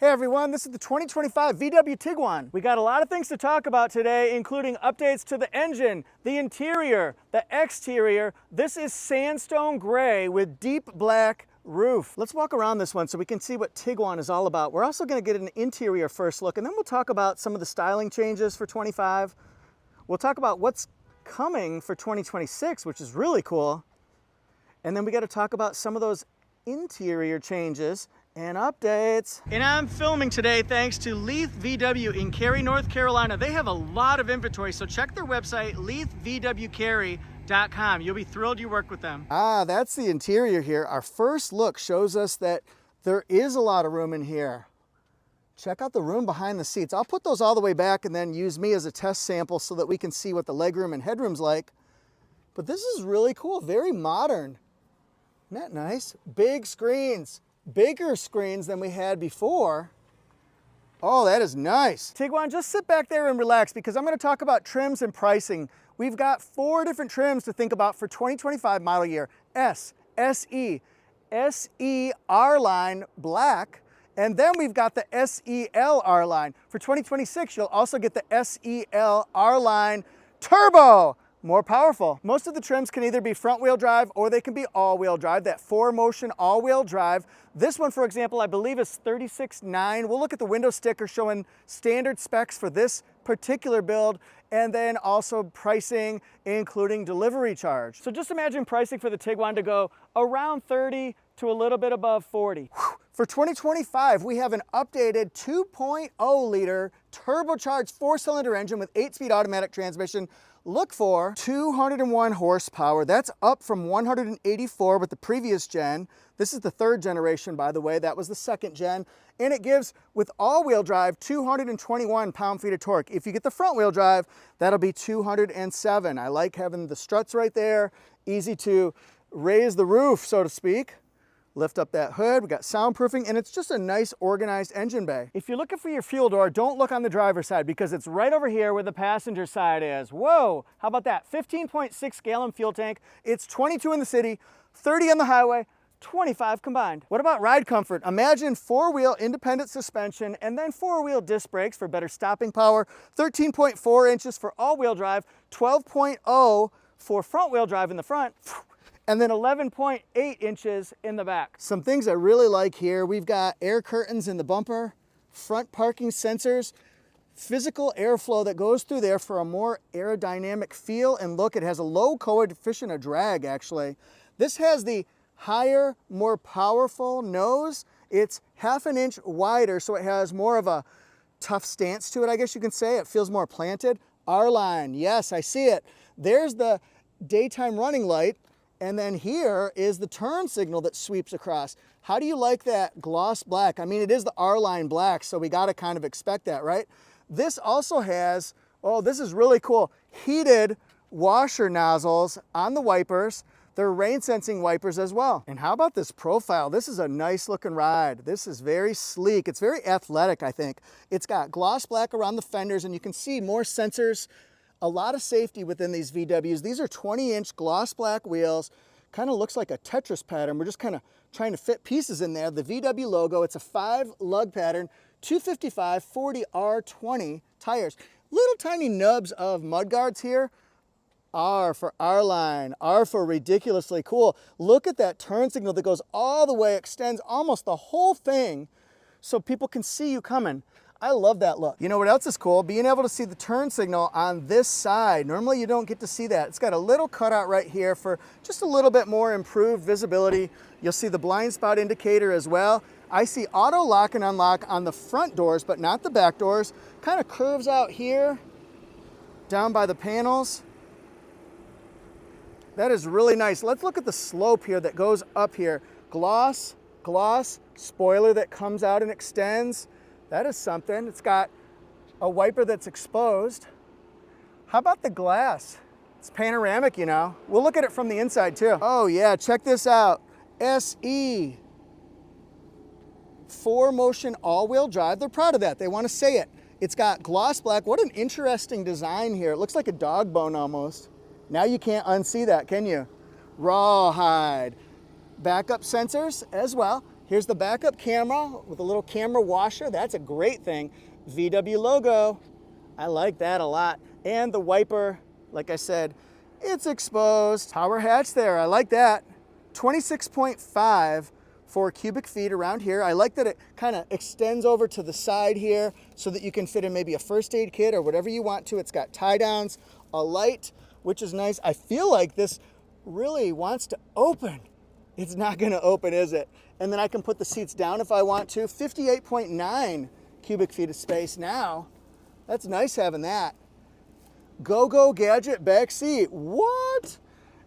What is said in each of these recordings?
Hey everyone, this is the 2025 VW Tiguan. We got a lot of things to talk about today, including updates to the engine, the interior, the exterior. This is sandstone gray with deep black roof. Let's walk around this one so we can see what Tiguan is all about. We're also going to get an interior first look, and then we'll talk about some of the styling changes for 25. We'll talk about what's coming for 2026, which is really cool. And then we got to talk about some of those interior changes and updates. And I'm filming today thanks to Leith VW in Cary, North Carolina. They have a lot of inventory, so check their website, leithvwcary.com. You'll be thrilled you work with them. That's the interior here. Our first look shows us that there is a lot of room in here. Check out the room behind the seats. I'll put those all the way back and then use me as a test sample so that we can see what the legroom and headroom's like. But this is really cool, very modern. Isn't that nice? Big screens. Bigger screens than we had before. Oh, that is nice. Tiguan, just sit back there and relax because I'm going to talk about trims and pricing. We've got 4 different trims to think about for 2025 model year. S, SE, SE R-Line Black, and then we've got the SEL R-Line. For 2026, you'll also get the SEL R-Line Turbo. More powerful. Most of the trims can either be front wheel drive or they can be all wheel drive, that 4Motion all wheel drive. This one, for example, I believe is 36.9. We'll look at the window sticker showing standard specs for this particular build, and then also pricing, including delivery charge. So just imagine pricing for the Tiguan to go around 30 to a little bit above 40. For 2025, we have an updated 2.0 liter turbocharged 4-cylinder engine with 8-speed automatic transmission. Look for 201 horsepower. That's up from 184 with the previous gen. This is the 3rd generation, by the way. That was the 2nd gen. And it gives, with all-wheel drive, 221 pound-feet of torque. If you get the front-wheel drive, that'll be 207. I like having the struts right there. Easy to raise the roof, so to speak. Lift up that hood, we got soundproofing, and it's just a nice organized engine bay. If you're looking for your fuel door, don't look on the driver's side because it's right over here where the passenger side is. Whoa, how about that? 15.6 gallon fuel tank. It's 22 in the city, 30 on the highway, 25 combined. What about ride comfort? Imagine 4-wheel independent suspension and then 4-wheel disc brakes for better stopping power, 13.4 inches for all-wheel drive, 12.0 for front-wheel drive in the front, and then 11.8 inches in the back. Some things I really like here. We've got air curtains in the bumper, front parking sensors, physical airflow that goes through there for a more aerodynamic feel and look. It has a low coefficient of drag, actually. This has the higher, more powerful nose. It's half an inch wider, so it has more of a tough stance to it, I guess you can say. It feels more planted. R-Line, yes, I see it. There's the daytime running light. And then here is the turn signal that sweeps across. How do you like that gloss black? I mean, it is the R-Line black, so we gotta kind of expect that, right? This also has, oh, this is really cool, heated washer nozzles on the wipers. They're rain sensing wipers as well. And how about this profile? This is a nice looking ride. This is very sleek. It's very athletic, I think. It's got gloss black around the fenders, and you can see more sensors. A lot of safety within these VWs. These are 20-inch gloss black wheels. Kind of looks like a Tetris pattern. We're just kind of trying to fit pieces in there. The VW logo, it's a 5-lug pattern, 255 40R20 tires. Little tiny nubs of mudguards here. R for R-Line, R for ridiculously cool. Look at that turn signal that goes all the way, extends almost the whole thing so people can see you coming. I love that look. You know what else is cool? Being able to see the turn signal on this side. Normally you don't get to see that. It's got a little cutout right here for just a little bit more improved visibility. You'll see the blind spot indicator as well. I see auto lock and unlock on the front doors, but not the back doors. Kind of curves out here, down by the panels. That is really nice. Let's look at the slope here that goes up here. Gloss, spoiler that comes out and extends. That is something. It's got a wiper that's exposed. How about the glass? It's panoramic, you know. We'll look at it from the inside too. Oh yeah, check this out. SE. 4Motion all-wheel drive. They're proud of that. They want to say it. It's got gloss black. What an interesting design here. It looks like a dog bone almost. Now you can't unsee that, can you? Rawhide. Backup sensors as well. Here's the backup camera with a little camera washer. That's a great thing. VW logo. I like that a lot. And the wiper, like I said, it's exposed. Power hatch there. I like that. 26.5 for cubic feet around here. I like that it kind of extends over to the side here so that you can fit in maybe a first aid kit or whatever you want to. It's got tie downs, a light, which is nice. I feel like this really wants to open. It's not going to open, is it? And then I can put the seats down if I want to. 58.9 cubic feet of space now. That's nice having that. Go-Go Gadget back seat. What?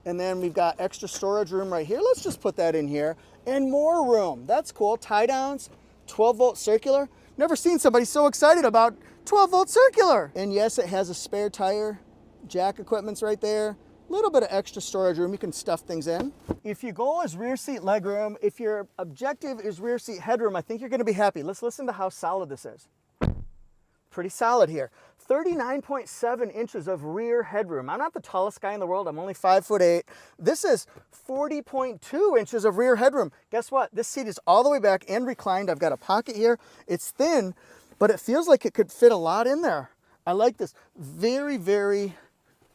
And then we've got extra storage room right here. Let's just put that in here. And more room. That's cool. Tie downs, 12-volt circular. Never seen somebody so excited about 12-volt circular. And yes, it has a spare tire. Jack equipment's right there. A little bit of extra storage room. You can stuff things in. If your goal is rear seat legroom, if your objective is rear seat headroom, I think you're going to be happy. Let's listen to how solid this is. Pretty solid here. 39.7 inches of rear headroom. I'm not the tallest guy in the world. I'm only 5'8". This is 40.2 inches of rear headroom. Guess what? This seat is all the way back and reclined. I've got a pocket here. It's thin, but it feels like it could fit a lot in there. I like this. Very, very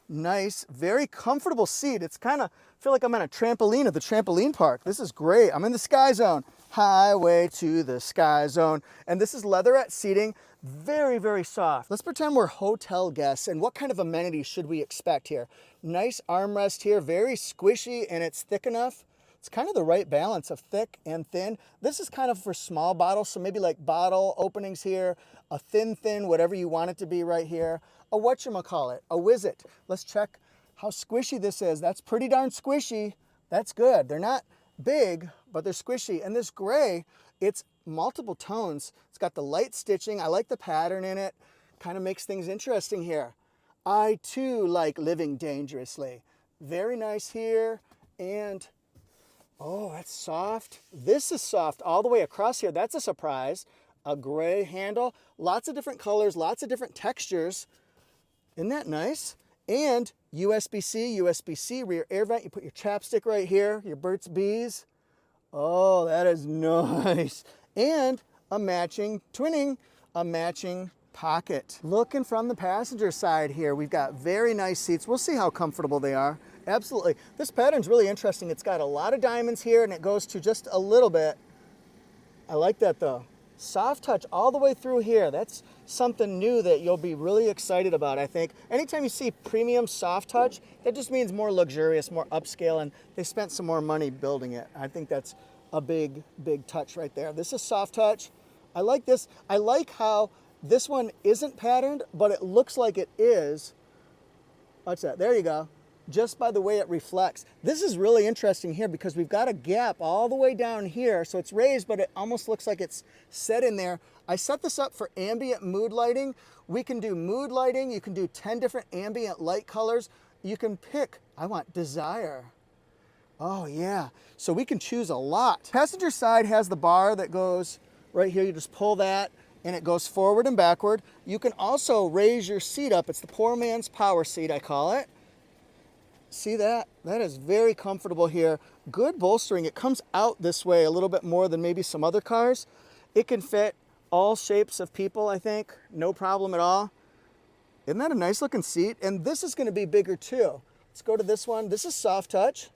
nice, very comfortable seat. It's kind of feel like I'm on a trampoline at the trampoline park. This is great. I'm in the Sky Zone. Highway to the Sky Zone. And this is leatherette seating. Very, very soft. Let's pretend we're hotel guests, and what kind of amenities should we expect here? Nice armrest here, very squishy, and it's thick enough. It's kind of the right balance of thick and thin. This is kind of for small bottles, so maybe like bottle openings here, a thin, whatever you want it to be right here. A whatchamacallit, a Whiz-It. Let's check how squishy this is. That's pretty darn squishy. That's good. They're not big, but they're squishy. And this gray, it's multiple tones. It's got the light stitching. I like the pattern in it. Kind of makes things interesting here. I too like living dangerously. Very nice here. And oh, that's soft. This is soft all the way across here. That's a surprise. A gray handle. Lots of different colors, lots of different textures. Isn't that nice? And USB-C, USB-C rear air vent. You put your chapstick right here, your Burt's Bees. Oh, that is nice. And a matching, twinning, a matching pocket. Looking from the passenger side here, we've got very nice seats. We'll see how comfortable they are. Absolutely. This pattern's really interesting. It's got a lot of diamonds here and it goes to just a little bit. I like that though. Soft touch all the way through here. That's something new that you'll be really excited about, I think. Anytime you see premium soft touch, that just means more luxurious, more upscale, and they spent some more money building it. I think that's a big, big touch right there. This is soft touch. I like this. I like how this one isn't patterned, but it looks like it is. Watch that. There you go. Just by the way it reflects. This is really interesting here because we've got a gap all the way down here. So it's raised, but it almost looks like it's set in there. I set this up for ambient mood lighting. We can do mood lighting. You can do 10 different ambient light colors. You can pick, I want desire. Oh yeah, so we can choose a lot. Passenger side has the bar that goes right here. You just pull that and it goes forward and backward. You can also raise your seat up. It's the poor man's power seat, I call it. See that? That is very comfortable here. Good bolstering. It comes out this way a little bit more than maybe some other cars. It can fit all shapes of people, I think. No problem at all. Isn't that a nice looking seat? And this is going to be bigger too. Let's go to this one. This is soft touch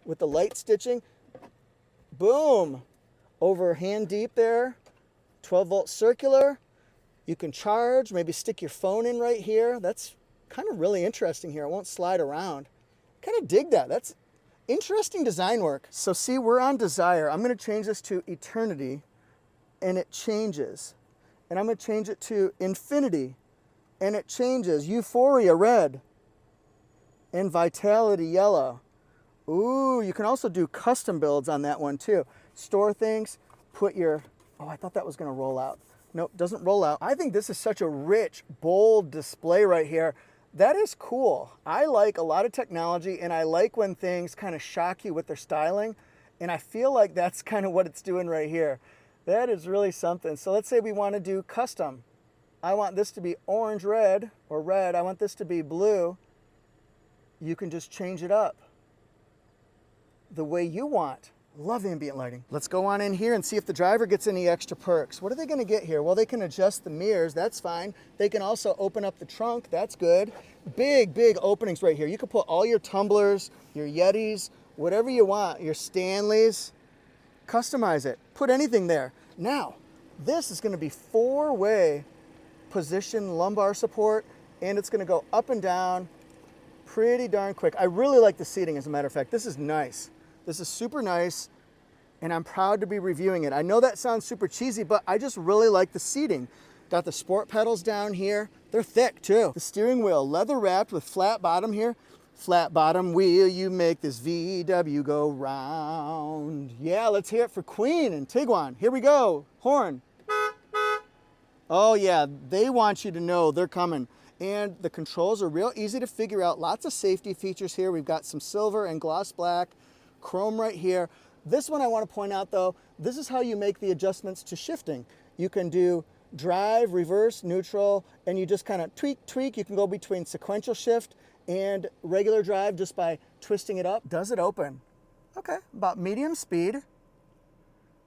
with the light stitching. Boom. Over hand deep there. 12-volt circular. You can charge, maybe stick your phone in right here. That's kind of really interesting here. It won't slide around. Kind of dig that. That's interesting design work. So see, we're on desire. I'm going to change this to eternity, and it changes. And I'm going to change it to infinity, and it changes. Euphoria red, and vitality yellow. Ooh, you can also do custom builds on that one too. Store things, put your, oh, I thought that was going to roll out. Nope, doesn't roll out. I think this is such a rich, bold display right here. That is cool. I like a lot of technology, and I like when things kind of shock you with their styling, and I feel like that's kind of what it's doing right here. That is really something. So let's say we want to do custom. I want this to be orange red, or red. I want this to be blue. You can just change it up the way you want. Love ambient lighting. Let's go on in here and see if the driver gets any extra perks. What are they gonna get here? Well, they can adjust the mirrors, that's fine. They can also open up the trunk, that's good. Big, big openings right here. You can put all your tumblers, your Yetis, whatever you want, your Stanleys, customize it. Put anything there. Now, this is gonna be 4-way position lumbar support, and it's gonna go up and down pretty darn quick. I really like the seating, as a matter of fact. This is nice. This is super nice, and I'm proud to be reviewing it. I know that sounds super cheesy, but I just really like the seating. Got the sport pedals down here. They're thick too. The steering wheel, leather wrapped with flat bottom here. Flat bottom wheel, you make this VW go round. Yeah, let's hear it for Queen and Tiguan. Here we go, horn. Oh yeah, they want you to know they're coming. And the controls are real easy to figure out. Lots of safety features here. We've got some silver and gloss black. Chrome right here. This one I want to point out though, this is how you make the adjustments to shifting. You can do drive, reverse, neutral, and you just kind of tweak. You can go between sequential shift and regular drive just by twisting it up. Does it open? Okay, about medium speed.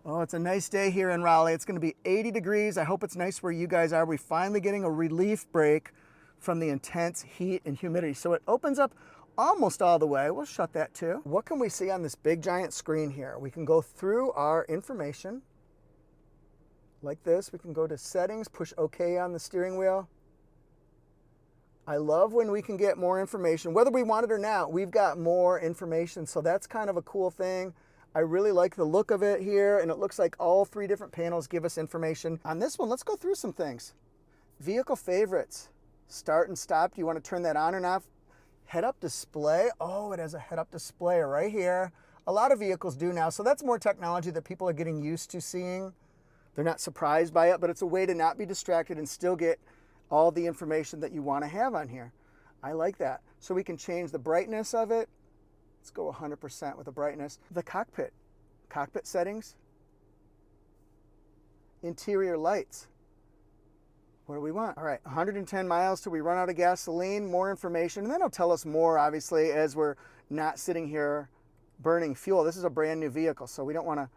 Oh, it's a nice day here in Raleigh. It's going to be 80 degrees. I hope it's nice where you guys are. We're finally getting a relief break from the intense heat and humidity. So it opens up almost all the way. We'll shut that too. What can we see on this big giant screen here? We can go through our information like this. We can go to settings, push OK on the steering wheel. I love when we can get more information. Whether we want it or not, we've got more information. So that's kind of a cool thing. I really like the look of it here, and it looks like all 3 different panels give us information. On this one, let's go through some things. Vehicle favorites, start and stop. Do you want to turn that on or off? Head-up display. Oh, it has a head-up display right here. A lot of vehicles do now, so that's more technology that people are getting used to seeing. They're not surprised by it, but it's a way to not be distracted and still get all the information that you want to have on here. I like that. So we can change the brightness of it. Let's go 100% with the brightness. The cockpit. Cockpit settings. Interior lights. What do we want? All right, 110 miles till we run out of gasoline, more information, and then it'll tell us more, obviously, as we're not sitting here burning fuel. This is a brand new vehicle, so we don't want to,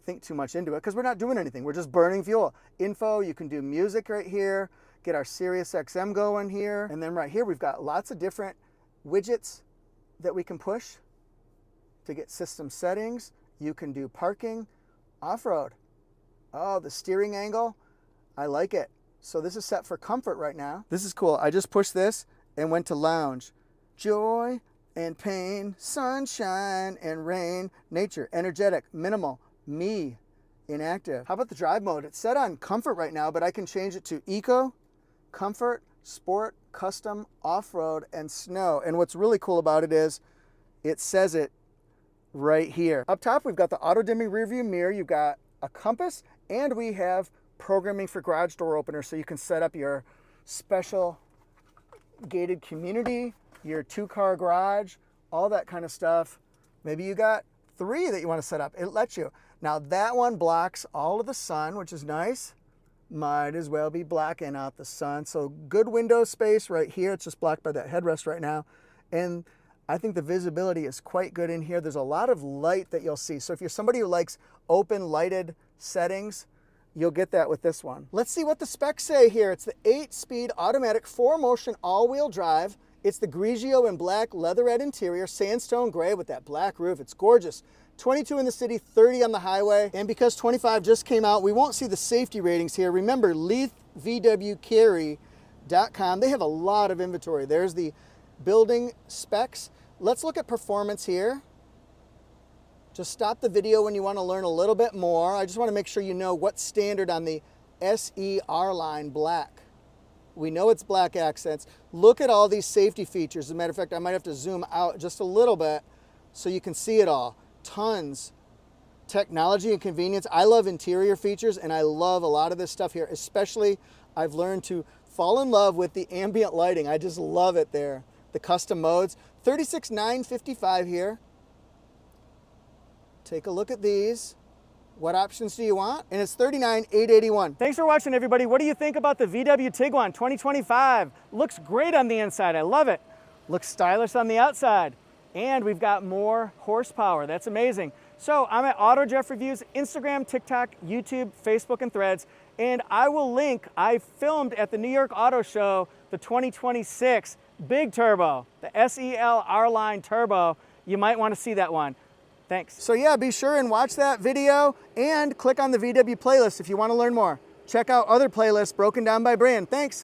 think too much into it because we're not doing anything. We're just burning fuel. Info, you can do music right here, get our Sirius XM going here, and then right here we've got lots of different widgets that we can push to get system settings. You can do parking, off-road. Oh, the steering angle. I like it. So this is set for comfort right now. This is cool. I just pushed this and went to lounge. Joy and pain, sunshine and rain, nature, energetic, minimal, me, inactive. How about the drive mode? It's set on comfort right now, but I can change it to eco, comfort, sport, custom, off-road, and snow. And what's really cool about it is it says it right here. Up top, we've got the auto-dimming rearview mirror. You've got a compass, and we have programming for garage door opener, so you can set up your special gated community, your 2-car garage, all that kind of stuff. Maybe you got 3 that you want to set up. It lets you. Now that one blocks all of the sun, which is nice. Might as well be blocking out the sun. So good window space right here. It's just blocked by that headrest right now. And I think the visibility is quite good in here. There's a lot of light that you'll see. So if you're somebody who likes open lighted settings, you'll get that with this one. Let's see what the specs say here. It's the 8-speed automatic 4-motion all-wheel drive. It's the Grigio in black leatherette interior, sandstone gray with that black roof. It's gorgeous. 22 in the city, 30 on the highway. And because 25 just came out, we won't see the safety ratings here. Remember, LeithVWCarry.com. They have a lot of inventory. There's the building specs. Let's look at performance here. Just stop the video when you want to learn a little bit more. I just want to make sure you know what's standard on the SEL R-Line black. We know it's black accents. Look at all these safety features. As a matter of fact, I might have to zoom out just a little bit so you can see it all. Tons. Technology and convenience. I love interior features, and I love a lot of this stuff here. Especially, I've learned to fall in love with the ambient lighting. I just love it there. The custom modes. $36,955 here. Take a look at these. What options do you want? And it's $39,881. Thanks for watching, everybody. What do you think about the VW Tiguan 2025? Looks great on the inside. I love it. Looks stylish on the outside. and we've got more horsepower. That's amazing. So I'm at AutoJeff Reviews, Instagram, TikTok, YouTube, Facebook, and Threads. And I will link, I filmed at the New York Auto Show, the 2026 big turbo, the SEL R-Line turbo. You might want to see that one. Thanks. So yeah, be sure and watch that video and click on the VW playlist if you want to learn more. Check out other playlists broken down by brand. Thanks.